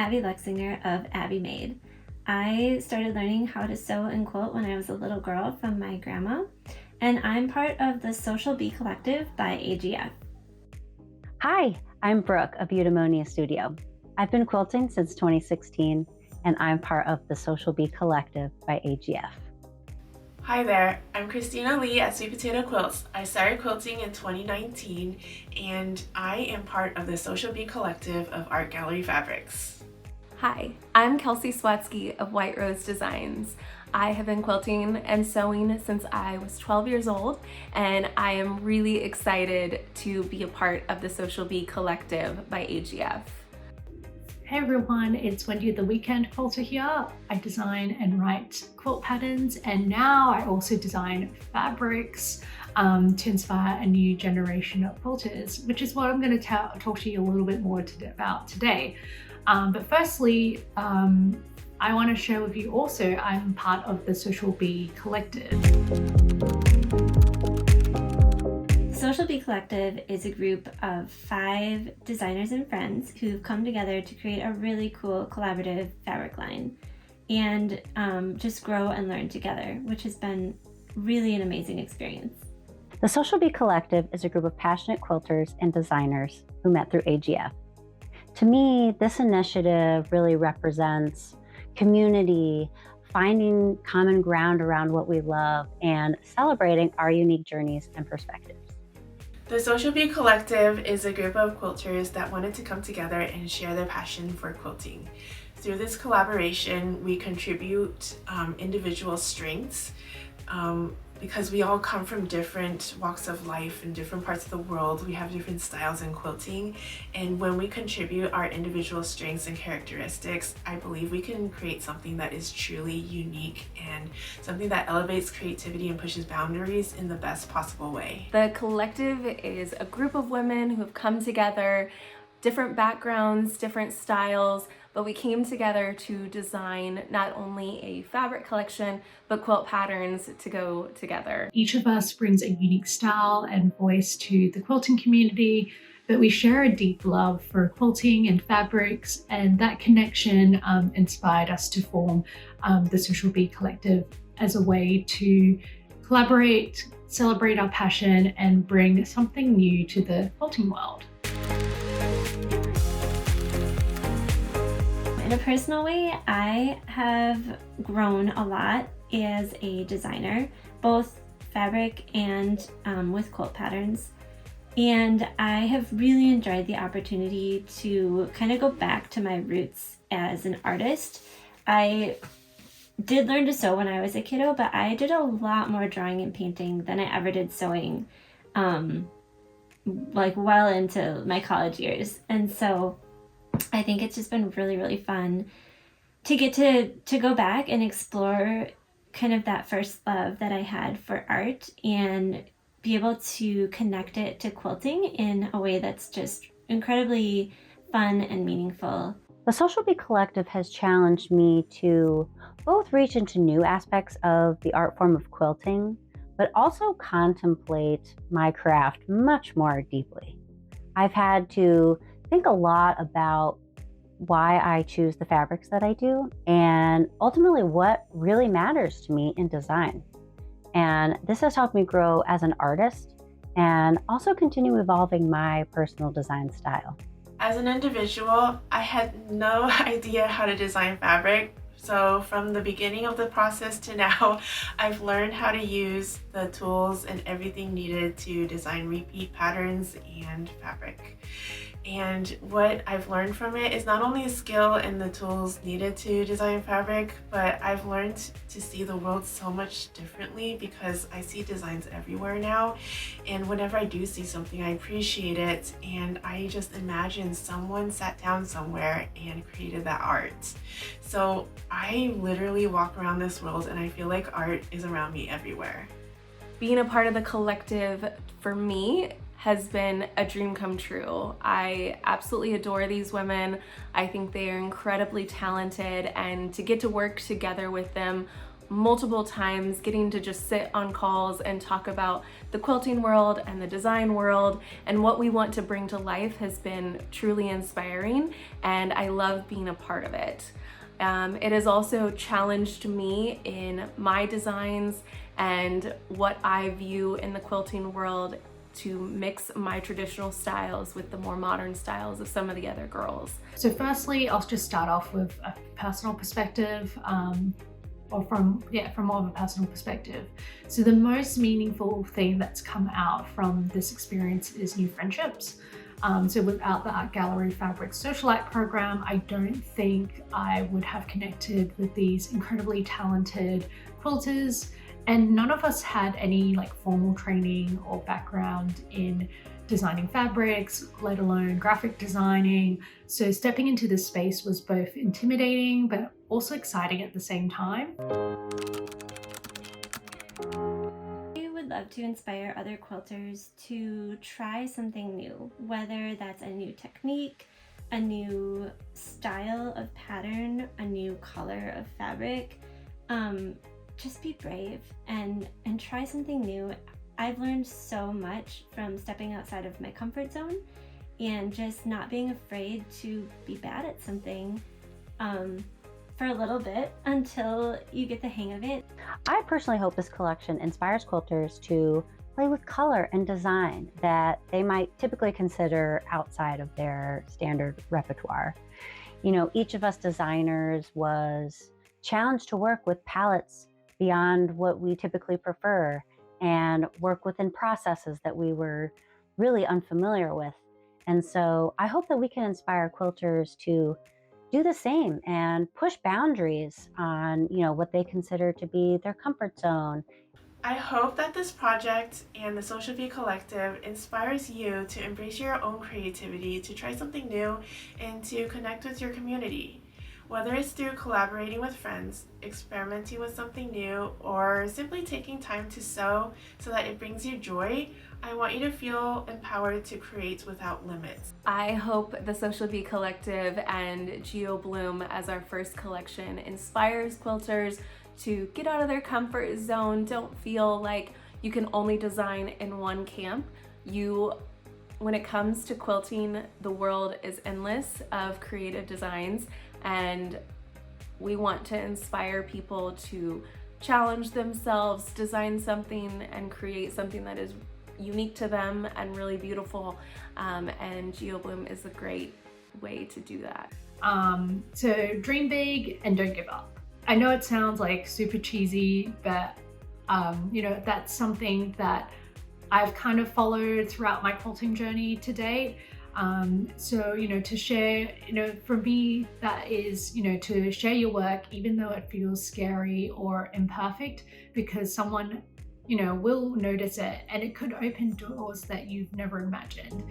Abby Luchsinger of Abby Made. I started learning how to sew and quilt when I was a little girl from my grandma, and I'm part of the SEWCIAL Bee Collective by AGF. Hi, I'm Brooke of Eudaimonia Studio. I've been quilting since 2016, and I'm part of the SEWCIAL Bee Collective by AGF. Hi there, I'm Christina Lee at Sweet Potato Quilts. I started quilting in 2019 and I am part of the SEWCIAL Bee Collective of Art Gallery Fabrics. Hi, I'm Kelsey Swatske of White Rose Designs. I have been quilting and sewing since I was 12 years old, and I am really excited to be a part of the SEWCIAL Bee Collective by AGF. Hey everyone, it's Wendy the Weekend Quilter here. I design and write quilt patterns, and now I also design fabrics to inspire a new generation of quilters, which is what I'm going to talk to you a little bit more about today. But firstly, I want to share with you also, I'm part of the SEWCIAL Bee Collective. SEWCIAL Bee Collective is a group of 5 designers and friends who've come together to create a really cool collaborative fabric line and just grow and learn together, which has been really an amazing experience. The SEWCIAL Bee Collective is a group of passionate quilters and designers who met through AGF. To me, this initiative really represents community, finding common ground around what we love, and celebrating our unique journeys and perspectives. The SEWCIAL Bee Collective is a group of quilters that wanted to come together and share their passion for quilting. Through this collaboration, we contribute individual strengths because we all come from different walks of life and different parts of the world. We have different styles in quilting, and when we contribute our individual strengths and characteristics, I believe we can create something that is truly unique and something that elevates creativity and pushes boundaries in the best possible way. The collective is a group of women who have come together, different backgrounds, different styles, but we came together to design not only a fabric collection, but quilt patterns to go together. Each of us brings a unique style and voice to the quilting community, but we share a deep love for quilting and fabrics, and that connection inspired us to form the SEWCIAL Bee Collective as a way to collaborate, celebrate our passion, and bring something new to the quilting world. In a personal way, I have grown a lot as a designer, both fabric and with quilt patterns. And I have really enjoyed the opportunity to kind of go back to my roots as an artist. I did learn to sew when I was a kiddo, but I did a lot more drawing and painting than I ever did sewing, like well into my college years. And so I think it's just been really, really fun to get to go back and explore kind of that first love that I had for art and be able to connect it to quilting in a way that's just incredibly fun and meaningful. The SEWCIAL Bee Collective has challenged me to both reach into new aspects of the art form of quilting, but also contemplate my craft much more deeply. I've had to think a lot about why I choose the fabrics that I do and ultimately what really matters to me in design. And this has helped me grow as an artist and also continue evolving my personal design style. As an individual, I had no idea how to design fabric. So from the beginning of the process to now, I've learned how to use the tools and everything needed to design repeat patterns and fabric. And what I've learned from it is not only a skill and the tools needed to design fabric, but I've learned to see the world so much differently because I see designs everywhere now. And whenever I do see something, I appreciate it. And I just imagine someone sat down somewhere and created that art. So I literally walk around this world and I feel like art is around me everywhere. Being a part of the collective for me has been a dream come true. I absolutely adore these women. I think they are incredibly talented, and to get to work together with them multiple times, getting to just sit on calls and talk about the quilting world and the design world and what we want to bring to life has been truly inspiring, and I love being a part of it. It has also challenged me in my designs and what I view in the quilting world to mix my traditional styles with the more modern styles of some of the other girls. So firstly, I'll just start off with a personal perspective, or from more of a personal perspective. So the most meaningful thing that's come out from this experience is new friendships. So without the Art Gallery Fabric Socialite program, I don't think I would have connected with these incredibly talented quilters, and none of us had any like formal training or background in designing fabrics, let alone graphic designing. So stepping into this space was both intimidating but also exciting at the same time. I would love to inspire other quilters to try something new, whether that's a new technique, a new style of pattern, a new color of fabric. Just be brave and try something new. I've learned so much from stepping outside of my comfort zone and just not being afraid to be bad at something for a little bit until you get the hang of it. I personally hope this collection inspires quilters to play with color and design that they might typically consider outside of their standard repertoire. You know, each of us designers was challenged to work with palettes beyond what we typically prefer and work within processes that we were really unfamiliar with. And so I hope that we can inspire quilters to do the same and push boundaries on, you know, what they consider to be their comfort zone. I hope that this project and the SEWCIAL Bee Collective inspires you to embrace your own creativity, to try something new, and to connect with your community. Whether it's through collaborating with friends, experimenting with something new, or simply taking time to sew so that it brings you joy, I want you to feel empowered to create without limits. I hope the SEWCIAL Bee Collective and GeoBloom as our first collection inspires quilters to get out of their comfort zone. Don't feel like you can only design in one camp. When it comes to quilting, the world is endless of creative designs, and we want to inspire people to challenge themselves, design something, and create something that is unique to them and really beautiful. And GeoBloom is a great way to do that. So dream big and don't give up. I know it sounds like super cheesy, but you know, that's something that I've kind of followed throughout my quilting journey to date. So, you know, to share, you know, for me, that is, you know, to share your work, even though it feels scary or imperfect, because someone, you know, will notice it and it could open doors that you've never imagined.